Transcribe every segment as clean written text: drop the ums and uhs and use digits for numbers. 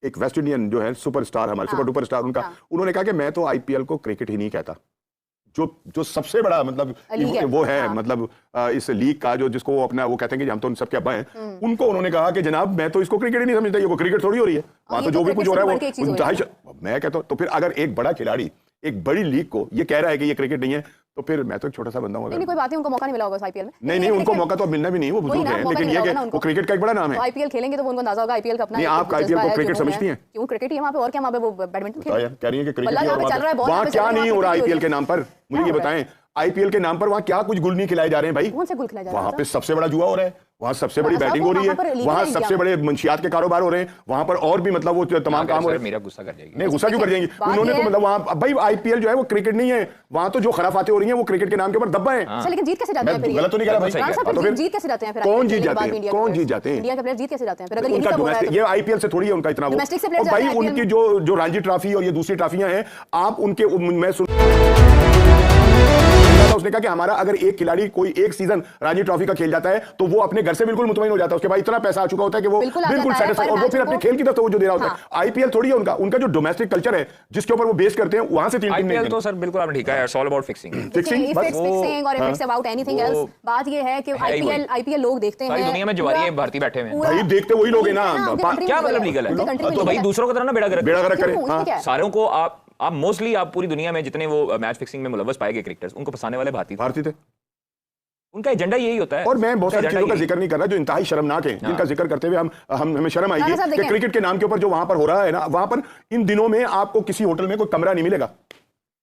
एक West Indian जो है सुपरस्टार, हमारे सुपर डुपर स्टार, उनका उन्होंने कहा कि मैं तो आईपीएल को क्रिकेट ही नहीं कहता, जो सबसे बड़ा मतलब वो है मतलब इस लीग का जो जिसको अपना वो कहते हैं कि हम तो उन सबके अब्बा हैं, उनको उन्होंने कहा कि जनाब मैं तो इसको क्रिकेट ही नहीं समझता, ये क्रिकेट थोड़ी हो रही है, वहां तो जो भी कुछ हो रहा है वो मैं कहता हूं। तो फिर अगर एक बड़ा खिलाड़ी एक बड़ी लीग को ये कह रहा है कि ये क्रिकेट नहीं है, तो फिर मैं तो एक छोटा सा बंदा हूं। नहीं कोई बात नहीं, उनको मौका नहीं मिला होगा आईपीएल में। नहीं उनको मौका तो मिलना भी नहीं, वो बुजुर्ग हैं, लेकिन ये कि वो क्रिकेट का एक बड़ा नाम है। आईपीएल खेलेंगे तो उनको अंदाजा होगा आईपीएल का अपना। नहीं आप आईपीएल को क्रिकेट समझती हैं? क्यों क्रिकेट ही है वहां पे, और क्या वहां पे वो बैडमिंटन खेल रहे हैं? कह रही है कि क्रिकेट चल रहा है, वहां क्या नहीं हो रहा आईपीएल के नाम पर, मुझे ये बताएं आईपीएल के नाम पर वहां क्या कुछ गुल नहीं खिलाए जा रहे हैं भाई? कौन से गुल खिलाए जा रहे हैं? वहां पे सबसे बड़ा जुआ हो रहा है, वहां सबसे बड़ी बैटिंग हो रही है, वहां सबसे बड़े मंशियात के कारोबार हो रहे हैं, वहां पर और भी मतलब वो तमाम काम हो रहे हैं। मेरा गुस्सा कर जाएगी। नहीं गुस्सा क्यों कर जाएंगी? उन्होंने तो मतलब वहां भाई आईपीएल जो है वो क्रिकेट नहीं है, वहां तो जो खराफातें हो रही हैं वो क्रिकेट के नाम के ऊपर दब्बा है। लेकिन जीत कैसे जाते हैं फिर? गलत तो नहीं कह रहा भाई, जीत कैसे जाते हैं फिर? कौन जीत जाते हैं? कौन जीत जाते हैं? इंडिया के प्लेयर जीत कैसे जाते हैं फिर? अगर ये उनका डोमेस्टिक, ये आईपीएल से थोड़ी है उनका इतना वो, और भाई उनकी जो रणजी ट्रॉफी और ये दूसरी ट्रॉफियां हैं, आप उनके मैं उसने कहा कि हमारा अगर एक खिलाड़ी कोई एक सीजन रणजी ट्रॉफी का खेल जाता है तो वो अपने घर से बिल्कुल मुतमईन हो जाता है, उसके बाद इतना पैसा आ चुका होता है कि वो बिल्कुल सेटिस्फाइड, और वो फिर अपने खेल की तरफ तवज्जो दे रहा होता है। आईपीएल थोड़ी है उनका जो डोमेस्टिक कल्चर है जिसके ऊपर वो बेस करते हैं, वहां से तीन टीम आईपीएल तो सर बिल्कुल आपने ठीक है, इट्स ऑल अबाउट फिक्सिंग और if it's about anything else. बात ये है कि आईपीएल लोग देखते हैं, सारी दुनिया में जवारी है भारतीय बैठे हुए हैं भाई, देखते वही लोग हैं ना, क्या मतलब लीगल है? तो भाई दूसरों की तरह ना बेड़ा गर्क करें सारों को। आप मोस्टली आप पूरी दुनिया में जितने वो मैच फिक्सिंग में मुलव्वस पाए गए क्रिकेटर्स, उनको फंसाने वाले भारतीय थे, उनका एजेंडा यही होता है। और मैं बहुत सारी चीजों का जिक्र नहीं कर रहा जो इंतहाई शर्मनाक है, जिनका जिक्र करते हुए हमें शर्म आएगी कि क्रिकेट के नाम के ऊपर जो वहां पर हो रहा है ना, वहां पर इन दिनों में आपको किसी होटल में कोई कमरा नहीं मिलेगा।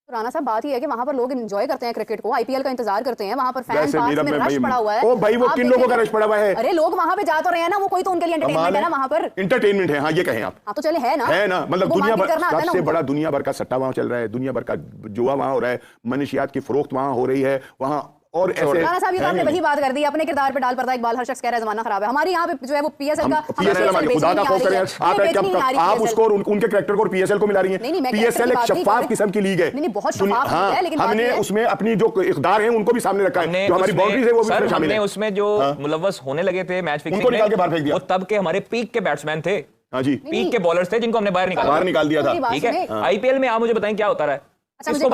राना साहब बात ही है कि वहां पर लोग एंजॉय करते हैं क्रिकेट को, आईपीएल का इंतजार करते हैं, वहां पर फैन पास में रश पड़ा हुआ है। ओ भाई वो किन लोगों का रश पड़ा हुआ है? अरे लोग वहां पे जा तो रहे हैं ना, वो कोई तो उनके लिए एंटरटेनमेंट है ना, वहां पर एंटरटेनमेंट है। हाँ ये कहें आप, हाँ तो चले है ना मतलब दुनिया भर सबसे बड़ा दुनिया भर का सट्टा वहां चल रहा है, दुनिया भर का जुआ वहां हो रहा है, मनशियात की फरोख्त वहां हो रही है वहां। और ऐसे राना साहब ये तो आपने वही बात कर दी, अपने किरदार पे डाल पड़ता है इकबाल, हर शख्स कह रहा है जमाना खराब है। हमारे यहाँ पे जो है वो पीएसएल का खुदा का खौफ करें आप उसको उनके कैरेक्टर को पीएसएल को मिला रही हैं। पीएसएल एक शफाफ किस्म की लीग है, बहुत शफाफ है, लेकिन हमने उसमें अपनी जो इक़दार हैं उनको भी सामने रखा है, जो हमारी बाउंड्रीज है वो भी शामिल है। उसमें जो मुलव्वस होने लगे थे मैच फिक्सिंग में, वो तब के हमारे पीक के बैट्समैन थे, हाँ जी, पीक के बॉलर्स थे जिनको हमने बाहर निकाल दिया था। ठीक है, आईपीएल में आप मुझे बताएं क्या होता रहा है? मुझे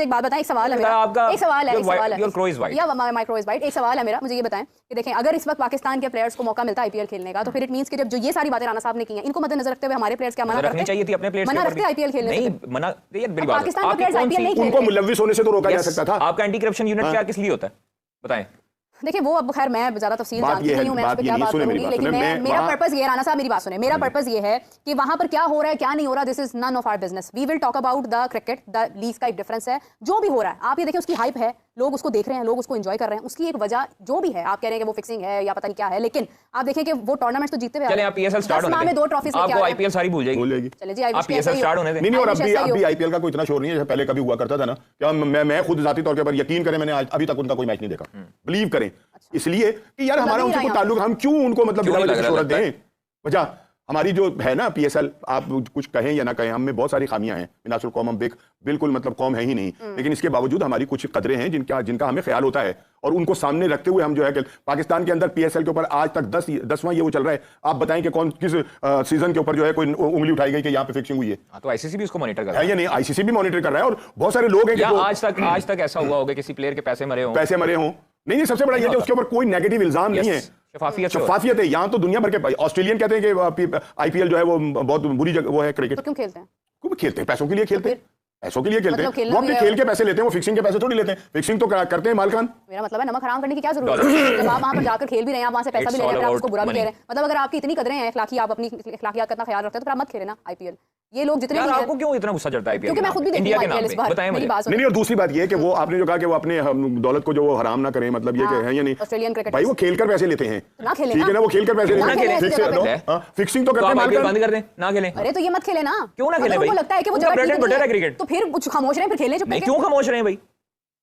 एक बात बताएं, एक सवाल है मेरा, एक सवाल है या माय क्रो इज वाइट, एक सवाल है मेरा, मुझे ये बताएं कि देखें अगर इस वक्त पाकिस्तान के प्लेयर्स को मौका मिलता है आईपीएल खेलने का, तो फिर इट मींस कि जब जो ये सारी बातें राना साहब ने की हैं, इनको मद्देनजर रखते हुए हमारे प्लेयर्स क्या मना रखनी चाहिए थी? अपने प्लेयर्स मना रखते आईपीएल खेलने से? नहीं मना, ये बड़ी बात है, पाकिस्तान के प्लेयर्स आईपीएल नहीं खेलते, उनको मुलव्विस होने से तो रोका जा सकता था। आपका एंटी करप्शन यूनिट क्या किस लिए होता है बताएं? देखिए वो अब खैर मैं ज्यादा तफसील जानती नहीं हूं, मैं उस पे क्या बात करूंगी, लेकिन मेरा पर्पस ये, राना साहब मेरी बात सुने, मेरा पर्पस ये है कि वहां पर क्या हो रहा है क्या नहीं हो रहा, this is none of our business. We will talk about the cricket, the league का एक डिफरेंस है, जो भी हो रहा है आप ये देखिए उसकी हाइप है, लोग उसको देख रहे हैं, लोग उसको एंजॉय कर रहे हैं, उसकी एक वजह जो भी है, आप कह रहे हैं कि वो फिक्सिंग है या पता नहीं क्या है, लेकिन आप देखिए कि वो टूर्नामेंट तो जीतते हुए चलें, आप पीएसएल स्टार्ट होने दें, 2 ट्रॉफीज आपको आईपीएल सारी भूल जाएगी। चलिए जी आप पीएसएल स्टार्ट होने दें। नहीं और अभी आईपीएल का कोई इतना शोर नहीं है जैसे पहले कभी हुआ करता था ना, क्या मैं खुद जाती तौर पर यकीन करें मैंने अभी तक उनका कोई मैच नहीं देखा, बिलीव करें, इसलिए कि यार हमारा उनसे कोई ताल्लुक, हम क्यों उनको मतलब बिना वजह शोहरत दें? वजह हमारी जो है ना पीएसएल, आप कुछ कहें या ना कहें, हम में बहुत सारी खामियां हैं, मिनासुल कौम हम बिल्कुल मतलब कौम है ही नहीं, लेकिन इसके बावजूद हमारी कुछ कदरें हैं जिनका हमें ख्याल होता है, और उनको सामने रखते हुए हम जो है कि पाकिस्तान के अंदर पीएसएल के ऊपर आज तक 10वां ये वो चल रहा है। आप बताएं कि किस सीजन के ऊपर जो है कोई उंगली उठाई गई कि यहाँ पे फिक्सिंग हुई है? तो आईसीसी भी उसको मॉनिटर कर रहा है या नहीं? आईसीसी भी मॉनिटर कर रहा है, और बहुत सारे लोग हैं कि आज तक ऐसा हुआ होगा किसी प्लेयर के पैसे मरे हों। नहीं, सबसे बड़ा ये कि उसके ऊपर कोई नेगेटिव इल्जाम नहीं है, शफाफियत है। यहाँ तो दुनिया भर के ऑस्ट्रेलियन कहते हैं कि आईपीएल जो है वो बहुत बुरी जगह वो है क्रिकेट। तो क्यों खेलते हैं? क्यों खेलते हैं? पैसों के लिए खेलते हैं, पैसों के लिए खेलते हैं, वो अपने खेल के पैसे लेते हैं, वो फिक्सिंग के पैसे थोड़ी लेते हैं, फिक्सिंग तो करते हैं मालकान। मेरा मतलब है नमक हराम करने की क्या जरूरत है? जब आप वहां पर जाकर खेल भी रहे हैं, आप वहां से पैसा भी ले रहे हैं, आप उसको बुरा भी कह रहे हैं, मतलब अगर आपकी इतनी कदरें हैं अखलाकी, आप अपनी अखलाकियात का इतना ख्याल रखते हैं तो फिर आप मत खेलें ना आईपीएल। ये लोग जितने भी आपको क्यों इतना गुस्सा चढ़ता है आईपीएल? क्योंकि मैं खुद भी इंडिया के नाम पे बताएं मुझे। नहीं, और दूसरी बात ये है कि वो आपने जो कहा कि वो अपने दौलत को जो हराम ना करें, मतलब ये है या नहीं? ऑस्ट्रेलियन क्रिकेट भाई वो खेलकर पैसे लेते हैं, ना खेलें, ठीक है ना, वो खेलकर पैसे ना खेलें, फिक्सिंग तो करते हैं, बंद कर दें, ना खेलें। अरे तो ये मत खेलें ना, क्यों ना खेलें भाई? लगता है कि वो क्रिकेट, तो फिर कुछ खामोश रहे, फिर खेलें। क्यों खामोश रहे भाई?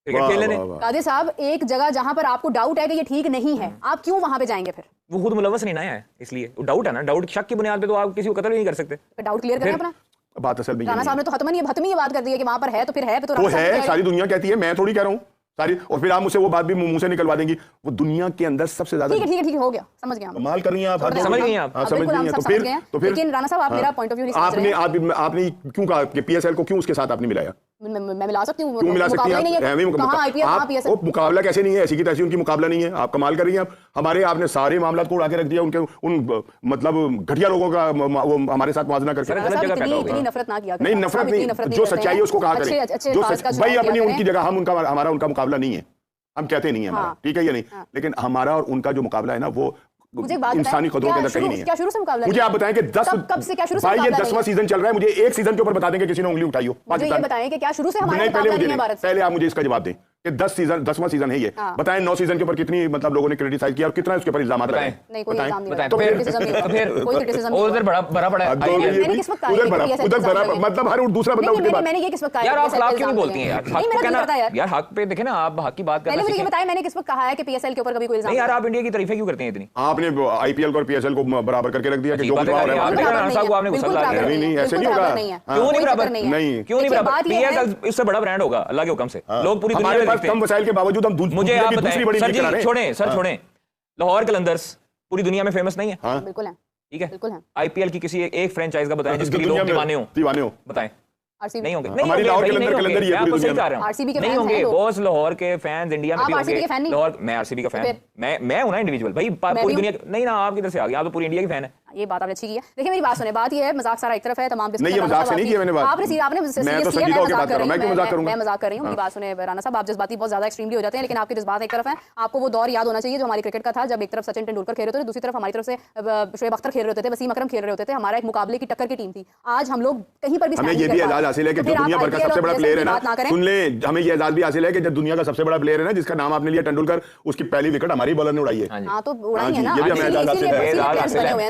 क्रिकेट खेल लेने। कादिर साहब एक जगह जहां पर आपको डाउट है कि ये ठीक नहीं है, आप क्यों वहां पे जाएंगे? फिर वो खुद मुलव्वस नहीं ना है, इसलिए डाउट है ना, डाउट शक की बुनियाद पे तो आप किसी को कत्ल नहीं कर सकते। डाउट क्लियर करें अपना। बात असल में राना साहब ने तो हतमी ये बात कर दी है कि वहां पर है तो फिर है, तो है, सारी दुनिया कहती है, मैं थोड़ी कह रहा हूं। सारी, और फिर आप मुझसे वो बात भी मुंह से निकलवा देंगी। वो दुनिया के अंदर सबसे ज्यादा ठीक है हो गया, समझ गया, कमाल कर रही हैं आप, समझ गई आप, समझ गई हैं। तो फिर लेकिन राणा साहब आप मेरा पॉइंट ऑफ व्यू नहीं समझ रहे हैं। आपने क्यों कहा कि पीएसएल को क्यों उसके साथ आपने मिलाया? मैं मिला सकती हूँ, क्यों मिला सकती हैं? आप मुकाबला कैसे नहीं है, ऐसी की तैसी उनकी मुकाबला नहीं है। आप कमाल कर रही हैं। हमारे आपने सारे मामला को उड़ा के रख दिया, उनके उन मतलब घटिया लोगों का वो हमारे साथ मुआवजा करके। इतनी नफरत ना किया, नहीं नफरत नहीं, जो सच्चाई है उसको कहा करें। भाई अपनी उनकी जगह हम उनका, हमारा उनका मुकाबला नहीं है, हम कहते नहीं है हमारा, ठीक है या नहीं, लेकिन हमारा और उनका जो मुकाबला है ना वो इंसानी कदरों के अंदर कहीं नहीं है। क्या शुरू से मुकाबला? मुझे आप बताएं कि कब से क्या शुरू से? भाई ये 10वां सीजन चल रहा है, मुझे एक सीजन के ऊपर बता दें कि किसी ने उंगली उठाई हो। मुझे ये बताएं कि क्या शुरू से हमारा मुकाबला नहीं है भारत से? पहले आप मुझे इसका जवाब दें कि 10वां सीजन है ये, बताएं 9 सीजन के ऊपर कितनी मतलब लोगों ने क्रिटिसाइज किया और कितना उसके ऊपर इल्जाम लगाए? नहीं, कोई इल्जाम नहीं, तो फिर उधर बड़ा मैंने किस वक्त कहा? उधर बड़ा मतलब हर दूसरा बंदा उनके बाद। मैंने ये किस वक्त कहा? यार आप खिलाफ क्यों नहीं बोलती हैं यार? नहीं मेरा नहीं पता यार। यार हक पे देखें ना, आप हक की बात कर रहे हैं। पहले मुझे ये बताएं मैंने किस वक्त कहा है कि पीएसएल के ऊपर कभी कोई इल्जाम नहीं? यार आप इंडिया की तारीफें क्यों करते हैं इतनी? आपने आईपीएल और पीएसएल को बराबर करके रख दिया कि जो नहीं, ऐसे नहीं होगा। क्यों नहीं बराबर? नहीं, क्यों नहीं बराबर? पीएसएल इससे बड़ा ब्रांड होगा अल्लाह के हुक्म से, लोग पूरी दुनिया में देखते हैं। कम वसाइल के बावजूद हम मुझे आप बताएं सर जी, छोड़ें लाहौर कलंदर्स पूरी दुनिया में फेमस नहीं है? बिल्कुल है, ठीक है, बिल्कुल है। आईपीएल की किसी एक फ्रेंचाइज का बताएं जिसके लोग दीवाने हो, बताएं। नहीं होंगे, हमारी लाहौर के अंदर कलंदर ये पूरी दुनिया में आरसीबी के नहीं होंगे। बॉस लाहौर के फैंस इंडिया में भी होंगे। लाहौर, मैं आरसीबी का फैन, मैं हूं ना इंडिविजुअल भाई, पूरी दुनिया नहीं ना, आप किधर से आ गए? आप तो पूरी इंडिया के फैन है। ये बात आपने अच्छी की है। देखिए मेरी बात सुने, बात ये है, मजाक सारा एक तरफ है, तमाम नहीं, ये मजाक से नहीं किया मैंने बात। आपने मैं तो सच्ची तौर पे बात कर रहा हूं, मैं क्यों मजाक करूंगा? मैं मजाक कर रही हूं। मेरी बात सुने राणा साहब, आप जज्बाती बहुत ज्यादा एक्सट्रीमली हो जाते हैं, लेकिन आपके जज्बात एक तरफ है। आपको वो दौर याद होना चाहिए जो हमारी क्रिकेट का था, जब एक तरफ सचिन तेंदुलकर खेल रहे थे, दूसरी तरफ हमारी तरफ से शोएब अख्तर खेल रहे थे, वसीम अकरम खेल रहे होते थे। हमारा एक मुकाबले की टक्कर की टीम थी। आज हम लोग कहीं पर भी हमें ये भी एजाज हासिल है कि जो दुनिया भर का सबसे बड़ा प्लेयर है ना, सुन ले, हमें ये एजाज भी हासिल है कि जब दुनिया का सबसे बड़ा प्लेयर है ना, जिसका नाम आपने लिया तेंदुलकर, उसकी पहली विकेट हमारी बॉलर ने उड़ाई है। हां तो उड़ाई है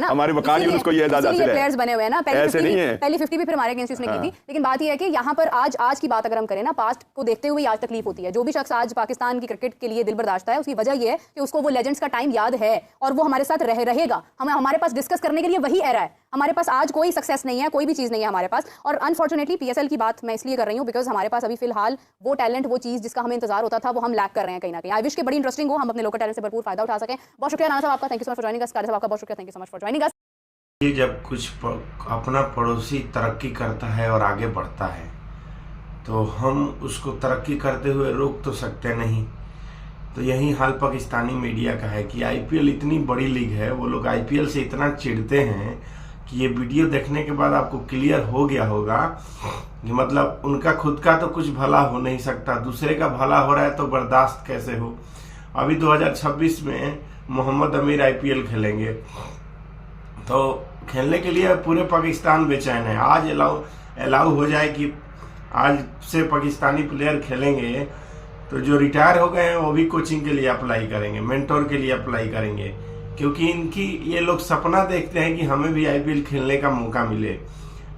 ना, हमारे वकाल यूनुस को ये एजाज हासिल है। प्लेयर्स बने हुए हैं ना, पहली 50 भी फिर हमारे अगेंस्ट उसने की थी। लेकिन बात यह है कि यहाँ पर आज की बात अगर हम करें ना, पास्ट को देखते हुए आज तकलीफ होती है। जो भी शख्स आज पाकिस्तान की क्रिकेट के लिए दिल बर्दाश्त है, उसकी वजह यह है कि उसको वो लेजेंड्स का टाइम याद है और वो हमारे साथ रहेगा। हमारे पास डिस्कस करने के लिए वही एरा है। हमारे पास आज कोई सक्सेस नहीं है, कोई भी चीज नहीं है हमारे पास। और अनफॉर्चुनेटली पीएसएल की बात मैं इसलिए कर रही हूँ बिकॉज हमारे पास अभी फिलहाल वो टैलेंट, वो चीज जिसका हमें इंतजार होता था, वो हम लैक कर रहे हैं कहीं ना कहीं। आई विश के बड़ी इंटरेस्टिंग हो, हम अपने लोकल टैलेंट से भरपूर फायदा उठा सकें। बहुत शुक्रिया राणा साहब आपका, thank you so much for joining us. कारी साहब आपका बहुत शुक्रिया, thank you so much for joining us. जब कुछ अपना पड़ोसी तरक्की करता है और आगे बढ़ता है तो हम उसको तरक्की करते हुए रोक तो सकते नहीं। तो यही हाल पाकिस्तानी मीडिया का है कि आईपीएल इतनी बड़ी लीग है, वो लोग आईपीएल से इतना चिढ़ते हैं कि ये वीडियो देखने के बाद आपको क्लियर हो गया होगा कि मतलब उनका खुद का तो कुछ भला हो नहीं सकता, दूसरे का भला हो रहा है तो बर्दाश्त कैसे हो। अभी 2026 में मोहम्मद अमीर आईपीएल खेलेंगे, तो खेलने के लिए पूरे पाकिस्तान बेचैन है। आज अलाउ हो जाए कि आज से पाकिस्तानी प्लेयर खेलेंगे तो जो रिटायर हो गए हैं वो भी कोचिंग के लिए अप्लाई करेंगे, मेंटोर के लिए अप्लाई करेंगे, क्योंकि इनकी ये लोग सपना देखते हैं कि हमें भी आईपीएल खेलने का मौका मिले।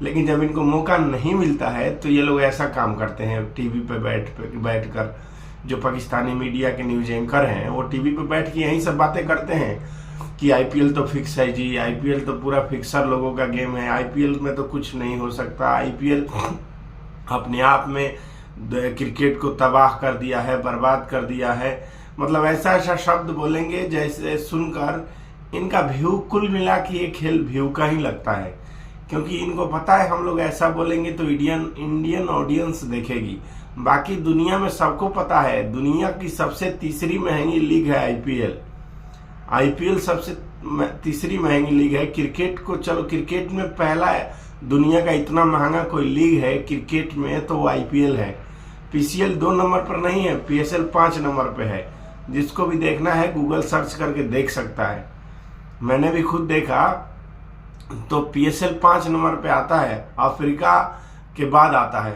लेकिन जब इनको मौका नहीं मिलता है तो ये लोग ऐसा काम करते हैं, टीवी पे बैठ कर जो पाकिस्तानी मीडिया के न्यूज एंकर हैं वो टीवी पे बैठ के यही सब बातें करते हैं कि आईपीएल तो फिक्स है जी, आईपीएल तो पूरा फिक्सर लोगों का गेम है, आईपीएल में तो कुछ नहीं हो सकता, आईपीएल अपने आप में क्रिकेट को तबाह कर दिया है, बर्बाद कर दिया है। मतलब ऐसा शब्द बोलेंगे जैसे सुनकर इनका व्यू, कुल मिला के ये खेल व्यू का ही लगता है, क्योंकि इनको पता है हम लोग ऐसा बोलेंगे तो इंडियन ऑडियंस देखेगी। बाकी दुनिया में सबको पता है दुनिया की सबसे तीसरी महंगी लीग है आईपीएल सबसे तीसरी महंगी लीग है। क्रिकेट को चलो क्रिकेट में पहला दुनिया का इतना महंगा कोई लीग है क्रिकेट में तो वो आईपीएल है। पीसीएल 2 नंबर पर नहीं है, पीएसएल 5 नंबर पे है। जिसको भी देखना है गूगल सर्च करके देख सकता है। मैंने भी खुद देखा तो पीएसएल 5 नंबर पे आता है, अफ्रीका के बाद आता है,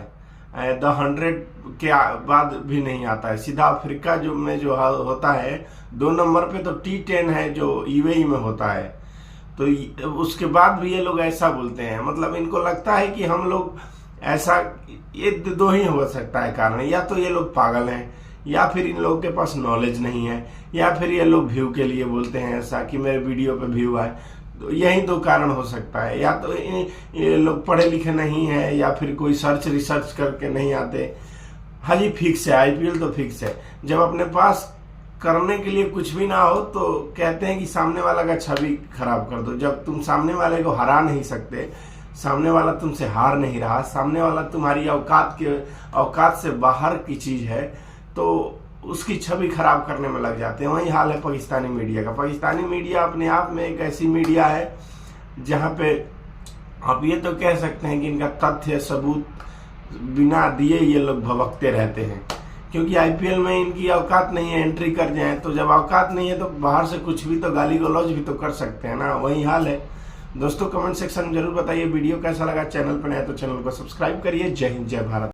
द 100 के बाद भी नहीं आता है, सीधा अफ्रीका जो होता है 2 नंबर पे तो T10 है जो यूएई में होता है। तो उसके बाद भी ये लोग ऐसा बोलते हैं, मतलब इनको लगता है कि हम लोग ऐसा, ये 2 ही हो सकता है कारण, या तो ये लोग पागल हैं या फिर इन लोगों के पास नॉलेज नहीं है, या फिर ये लोग व्यू के लिए बोलते हैं ऐसा कि मेरे वीडियो पे व्यू आए। तो यही 2 कारण हो सकता है, या तो ये लोग पढ़े लिखे नहीं है या फिर कोई रिसर्च करके नहीं आते। हाँ जी फिक्स है, आईपीएल तो फिक्स है। जब अपने पास करने के लिए कुछ भी ना हो तो कहते हैं कि सामने वाला का छवि खराब कर दो। जब तुम सामने वाले को हरा नहीं सकते, सामने वाला तुमसे हार नहीं रहा, सामने वाला तुम्हारी औकात से बाहर की चीज है, तो उसकी छवि खराब करने में लग जाते हैं। वही हाल है पाकिस्तानी मीडिया का। पाकिस्तानी मीडिया अपने आप में एक ऐसी मीडिया है जहां पे आप ये तो कह सकते हैं कि इनका तथ्य सबूत बिना दिए ये लोग भभकते रहते हैं, क्योंकि आईपीएल में इनकी औकात नहीं है एंट्री कर जाए। तो जब औकात नहीं है तो बाहर से कुछ भी तो गाली गलौज भी तो कर सकते हैं ना, वही हाल है। दोस्तों कमेंट सेक्शन में जरूर बताइए वीडियो कैसा लगा। चैनल पर नया तो चैनल को सब्सक्राइब करिए। जय हिंद, जय भारत।